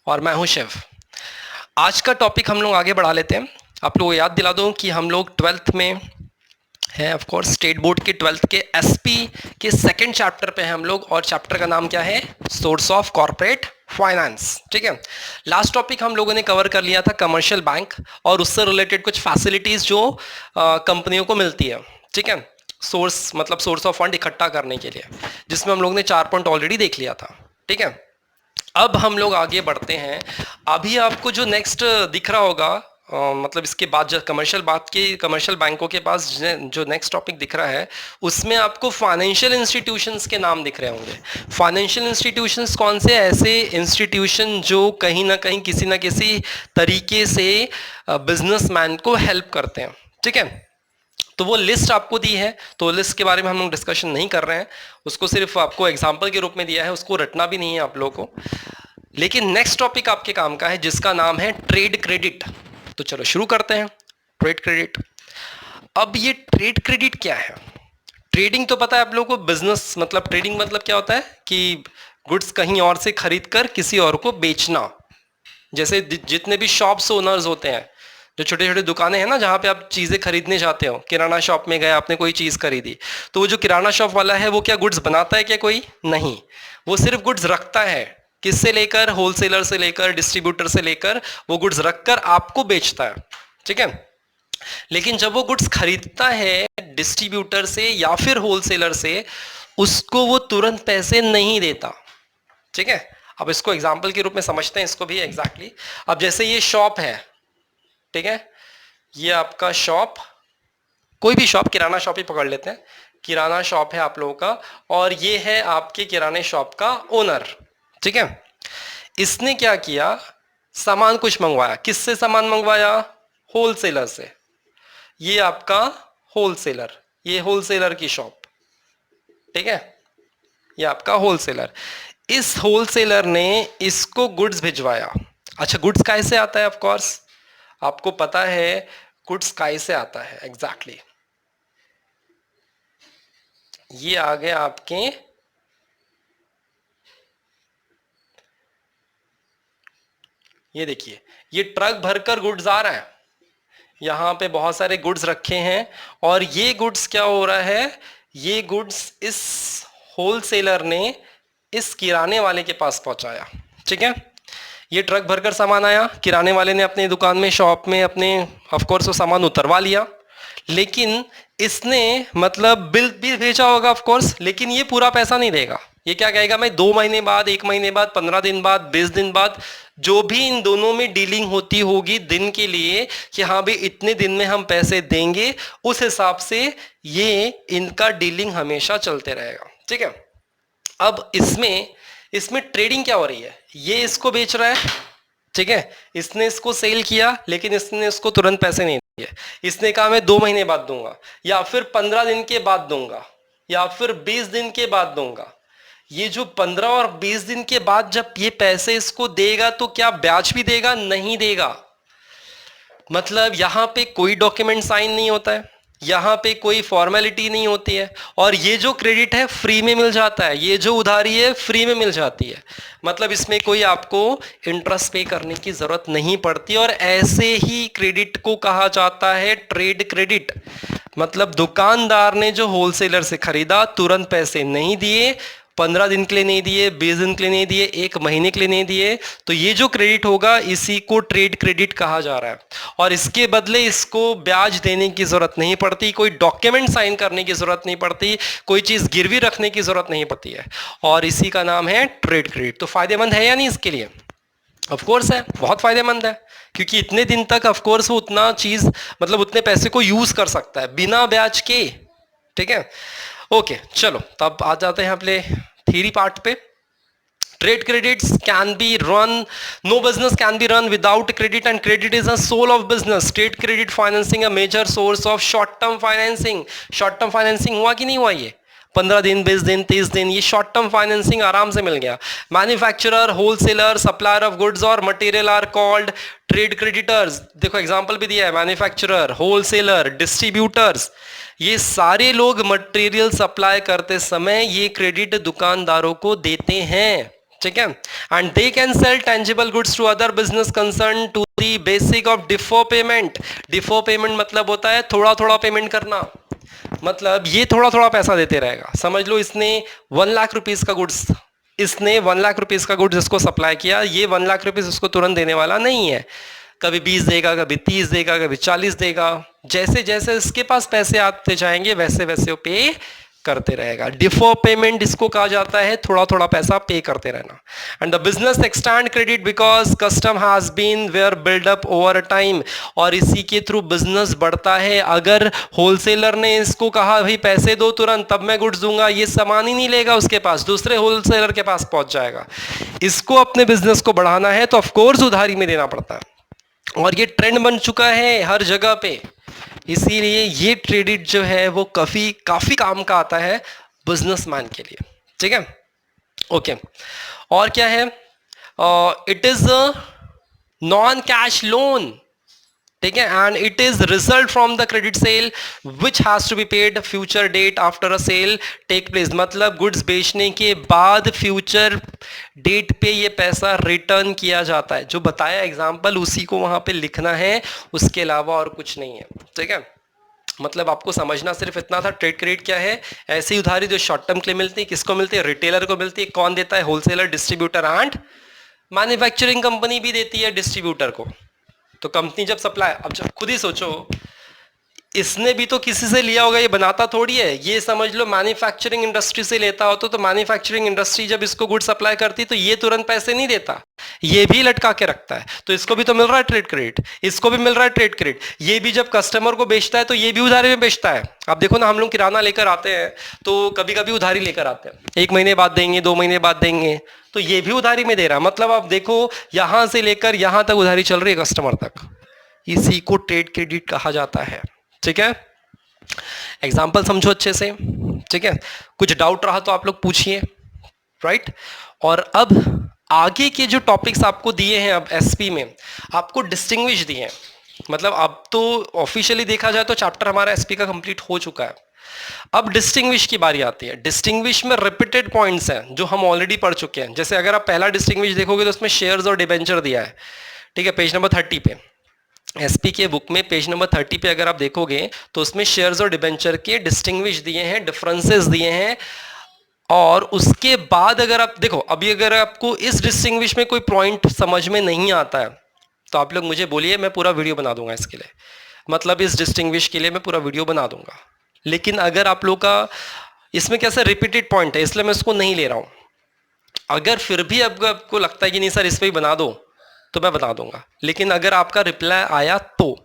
और मैं हूं शिव। आज का टॉपिक हम लोग आगे बढ़ा लेते हैं। आप लोगों को याद दिला दूं कि हम लोग 12th में है, ऑफ कोर्स स्टेट बोर्ड के 12th के एसपी के सेकंड चैप्टर पे हैं हम लोग, और चैप्टर का नाम क्या है? Source of corporate finance. ठीक है, लास्ट टॉपिक हम लोगों ने कवर कर लिया था कमर्शियल बैंक और उससे रिलेटेड कुछ फैसिलिटीज जो कंपनियों को मिलती है। ठीक है, सोर्स मतलब सोर्स ऑफ फंड इकट्ठा करने के लिए, जिसमें हम लोग ने 4 पॉइंट ऑलरेडी देख लिया था। ठीक है, अब हम लोग आगे बढ़ते हैं। अभी आपको जो नेक्स्ट दिख रहा होगा, मतलब इसके बाद जो कमर्शियल बैंकों के पास जो नेक्स्ट टॉपिक दिख रहा है, उसमें आपको फाइनेंशियल इंस्टीट्यूशंस के नाम दिख रहे होंगे। फाइनेंशियल इंस्टीट्यूशंस कौन से? ऐसे इंस्टीट्यूशन जो कहीं ना कहीं किसी ना किसी तरीके से बिजनेसमैन को हेल्प करते हैं। ठीक है, तो वो लिस्ट आपको दी है, तो लिस्ट के बारे में हम लोग डिस्कशन नहीं कर रहे हैं, उसको सिर्फ आपको एग्जांपल के रूप में दिया है, उसको रटना भी नहीं है आप लोगों को। लेकिन नेक्स्ट टॉपिक आपके काम का है, जिसका नाम है ट्रेड क्रेडिट। तो चलो शुरू करते हैं। Trade credit. अब ये ट्रेड क्रेडिट क्या है? ट्रेडिंग तो पता है आप लोगों को, बिजनेस मतलब ट्रेडिंग मतलब क्या होता है कि गुड्स कहीं और से खरीद कर किसी और को बेचना। जैसे जितने भी शॉप्स ओनर्स होते हैं, जो छोटे छोटे दुकानें हैं ना, जहाँ पे आप चीज़ें खरीदने जाते हो, किराना शॉप में गए, आपने कोई चीज़ खरीदी, तो वो जो किराना शॉप वाला है वो क्या गुड्स बनाता है क्या? कोई नहीं, वो सिर्फ गुड्स रखता है। किससे लेकर? होलसेलर से लेकर, डिस्ट्रीब्यूटर से लेकर, वो गुड्स रखकर आपको बेचता है। ठीक है, लेकिन जब वो गुड्स खरीदता है डिस्ट्रीब्यूटर से या फिर होलसेलर से, उसको वो तुरंत पैसे नहीं देता। ठीक है, अब इसको एग्जाम्पल के रूप में समझते हैं इसको भी एग्जैक्टली। अब जैसे ये शॉप है, ठीक है, ये आपका शॉप, कोई भी शॉप, किराना शॉप ही पकड़ लेते हैं, किराना शॉप है आप लोगों का, और ये है आपके किराने शॉप का ओनर। ठीक है, इसने क्या किया? सामान कुछ मंगवाया। किससे सामान मंगवाया? होलसेलर से। ये आपका होलसेलर, ये होलसेलर की शॉप। ठीक है, ये आपका होलसेलर। इस होलसेलर ने इसको गुड्स भिजवाया। अच्छा, गुड्स कैसे आता है? ऑफ कोर्स आपको पता है गुड्स कैसे आता है एग्जैक्टली। ये आ गए आपके, ये देखिए, ये ट्रक भरकर गुड्स आ रहा है, यहाँ पे बहुत सारे गुड्स रखे हैं, और ये गुड्स क्या हो रहा है? ये गुड्स इस होलसेलर ने इस किराने वाले के पास पहुंचाया। ठीक है, ये ट्रक भरकर सामान आया, किराने वाले ने अपनी दुकान में, शॉप में अपने, ऑफ कोर्स वो सामान उतरवा लिया, लेकिन इसने मतलब बिल भी भेजा होगा ऑफ कोर्स, लेकिन ये पूरा पैसा नहीं देगा। ये क्या कहेगा? मैं 2 महीने बाद, 1 महीने बाद, 15 दिन बाद, 20 दिन बाद, जो भी इन दोनों में डीलिंग होती होगी दिन के लिए, कि हाँ भाई इतने दिन में हम पैसे देंगे, उस हिसाब से ये इनका डीलिंग हमेशा चलते रहेगा। ठीक है, अब इसमें ट्रेडिंग क्या हो रही है? ये इसको बेच रहा है, ठीक है, इसने इसको सेल किया, लेकिन इसने इसको तुरंत पैसे नहीं दिए। इसने कहा मैं 2 महीने बाद दूंगा, या फिर 15 दिन के बाद दूंगा, या फिर 20 दिन के बाद दूंगा। ये जो 15 और 20 दिन के बाद जब ये पैसे इसको देगा, तो क्या ब्याज भी देगा? नहीं देगा। मतलब यहां पे कोई डॉक्यूमेंट साइन नहीं होता है, यहाँ पे कोई फॉर्मेलिटी नहीं होती है, और ये जो क्रेडिट है फ्री में मिल जाता है, ये जो उधारी है फ्री में मिल जाती है। मतलब इसमें कोई आपको इंटरेस्ट पे करने की जरूरत नहीं पड़ती, और ऐसे ही क्रेडिट को कहा जाता है ट्रेड क्रेडिट। मतलब दुकानदार ने जो होलसेलर से खरीदा, तुरंत पैसे नहीं दिए, 15 दिन के लिए नहीं दिए, 20 दिन के लिए नहीं दिए, 1 महीने के लिए नहीं दिए, तो ये जो क्रेडिट होगा इसी को ट्रेड क्रेडिट कहा जा रहा है। और इसके बदले इसको ब्याज देने की जरूरत नहीं पड़ती, कोई डॉक्यूमेंट साइन करने की जरूरत नहीं पड़ती, कोई चीज गिरवी रखने की जरूरत नहीं पड़ती है, और इसी का नाम है ट्रेड क्रेडिट। तो फायदेमंद है या नहीं इसके लिए? ऑफ कोर्स है, बहुत फायदेमंद है, क्योंकि इतने दिन तक ऑफ कोर्स वो उतना चीज, मतलब उतने पैसे को यूज कर सकता है बिना ब्याज के। ठीक है, ओके, चलो तब आ जाते हैं अपने थ्योरी पार्ट पे। Trade credits can be run, no business can be run without credit, and credit is a soul of business. Trade credit financing a major source of short term financing. Short term financing हुआ कि नहीं हुआ? ये 15 दिन, 20 दिन, 30 दिन, ये short term financing आराम से मिल गया। Manufacturer, wholesaler, supplier of goods और material are called trade creditors. देखो एग्जांपल भी दिया है, मैन्युफैक्चरर, होलसेलर, डिस्ट्रीब्यूटर्स, ये सारे लोग मटेरियल सप्लाई करते समय ये क्रेडिट दुकानदारों को देते हैं। ठीक है। And they can sell tangible goods to other business concern to the basic of defer payment. Defer payment मतलब होता है थोड़ा थोड़ा पेमेंट करना, मतलब ये थोड़ा थोड़ा पैसा देते रहेगा। समझ लो इसने 1,00,000 रुपीज का गुड्स, इसने 1,00,000 रुपीज का गुड्स इसको सप्लाई किया, ये 1,00,000 रुपीज उसको तुरंत देने वाला नहीं है, कभी 20 देगा, कभी 30 देगा, कभी 40 देगा। जैसे जैसे इसके पास पैसे आते जाएंगे वैसे वैसे वो पे करते रहेगा। डिफो पेमेंट इसको कहा जाता है थोड़ा थोड़ा पैसा पे करते रहना। And the business extend credit because custom has been where build up over time, और इसी के थ्रू बिजनेस बढ़ता है। अगर होलसेलर ने इसको कहा भाई पैसे दो तुरंत तब मैं गुड्स दूंगा, ये सामान ही नहीं लेगा उसके पास, दूसरे होलसेलर के पास पहुंच जाएगा। इसको अपने बिजनेस को बढ़ाना है तो ऑफकोर्स उधारी में देना पड़ता है, और ये ट्रेंड बन चुका है हर जगह पे। इसीलिए ये क्रेडिट जो है वो काफी काम का आता है बिजनेसमैन के लिए। ठीक है, ओके। और क्या है, it is non cash loan, ठीक है, and it is result from the credit sale which has to be paid future date after a sale take place. मतलब गुड्स बेचने के बाद फ्यूचर डेट पे ये पैसा रिटर्न किया जाता है। जो बताया एग्जांपल उसी को वहां पे लिखना है, उसके अलावा और कुछ नहीं है। ठीक है, मतलब आपको समझना सिर्फ इतना था। ट्रेड क्रेडिट क्या है, ऐसी उधारी जो शॉर्ट टर्म के लिए मिलती है। किसको मिलती है, रिटेलर को मिलती है। कौन देता है, wholesaler, distributor and manufacturing company भी देती है डिस्ट्रीब्यूटर को। तो कंपनी जब सप्लाई, अब जब खुद ही सोचो, इसने भी तो किसी से लिया होगा, ये बनाता थोड़ी है। ये समझ लो मैन्युफैक्चरिंग इंडस्ट्री से लेता हो तो मैन्युफैक्चरिंग इंडस्ट्री जब इसको गुड सप्लाई करती तो ये तुरंत पैसे नहीं देता, ये भी लटका के रखता है। तो इसको भी तो मिल रहा है ट्रेड क्रेडिट, इसको भी मिल रहा है ट्रेड क्रेडिट। ये भी जब कस्टमर को बेचता है तो ये भी उधारी में बेचता है। आप देखो ना, हम लोग किराना लेकर आते हैं तो कभी कभी उधारी लेकर आते हैं, 1 महीने बाद देंगे, 2 महीने बाद देंगे, तो ये भी उधारी में दे रहा है। मतलब आप देखो यहां से लेकर यहां तक उधारी चल रही है कस्टमर तक, इसी को ट्रेड क्रेडिट कहा जाता है। ठीक है, एग्जाम्पल समझो अच्छे से। ठीक है, कुछ डाउट रहा तो आप लोग पूछिए, राइट। और अब आगे के जो टॉपिक्स आपको दिए हैं, अब एसपी में आपको डिस्टिंग्विश दिए हैं। मतलब अब तो ऑफिशियली देखा जाए तो चैप्टर हमारा एसपी का कंप्लीट हो चुका है। अब डिस्टिंग्विश की बारी आती है। डिस्टिंग्विश में रिपीटेड पॉइंट्स हैं जो हम ऑलरेडी पढ़ चुके हैं। जैसे अगर आप पहला डिस्टिंग्विश देखोगे तो उसमें शेयर्स और डिबेंचर दिया है। ठीक है, पेज नंबर 30 पे, एसपी के बुक में पेज नंबर 30 पे अगर आप देखोगे तो उसमें शेयर्स और डिबेंचर के डिस्टिंग्विश दिए हैं, डिफरेंसेस दिए हैं। और उसके बाद अगर आप देखो, अभी अगर आपको इस डिस्टिंग्विश में कोई पॉइंट समझ में नहीं आता है तो आप लोग मुझे बोलिए, मैं पूरा वीडियो बना दूंगा इसके लिए। मतलब इस डिस्टिंग्विश के लिए मैं पूरा वीडियो बना दूंगा। लेकिन अगर आप लोग का इसमें कैसा रिपीटेड पॉइंट है इसलिए मैं इसको नहीं ले रहा हूं। अगर फिर भी आपको लगता है कि नहीं सर इस पर ही बना दो तो मैं बता दूंगा। लेकिन अगर आपका रिप्लाई आया तो